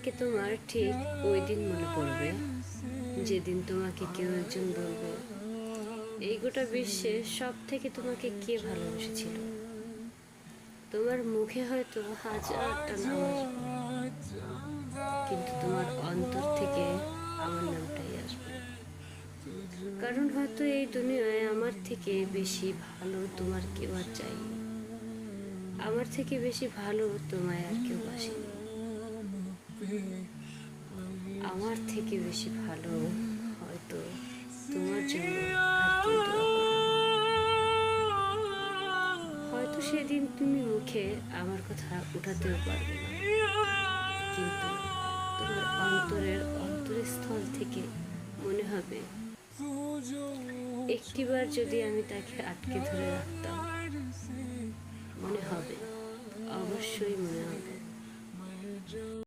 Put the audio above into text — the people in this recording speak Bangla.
তোমাকে তোমার ঠিক ওই দিন মনে পড়বে যেদিন তোমাকে কেউ একজন বলবে এই গোটা বিশ্বে সব থেকে তোমাকে কে ভালোবেসেছিল। তোমার মুখে হয়তো হাজারটা নাম আসবে, কিন্তু তোমার অন্তর থেকে আমার নামটাই আসবে। কারণ হয়তো এই দুনিয়ায় আমার থেকে বেশি ভালো তোমার কেউ আর চাইনি, আমার থেকে বেশি ভালো তোমায় আর কেউ বাসেনি, আমার থেকে বেশি ভালো হয়তো তোমার জন্য আর কেউ দোয়া করবে। হয়তো সেদিন তুমি মুখে আমার কথা উঠাতেও পারবে না, কিন্তু তোমার অন্তরের অন্তরস্থল থেকে মনে হবে একটিবার যদি আমি তাকে আটকে ধরে রাখতাম। মনে হবে, অবশ্যই মনে হবে।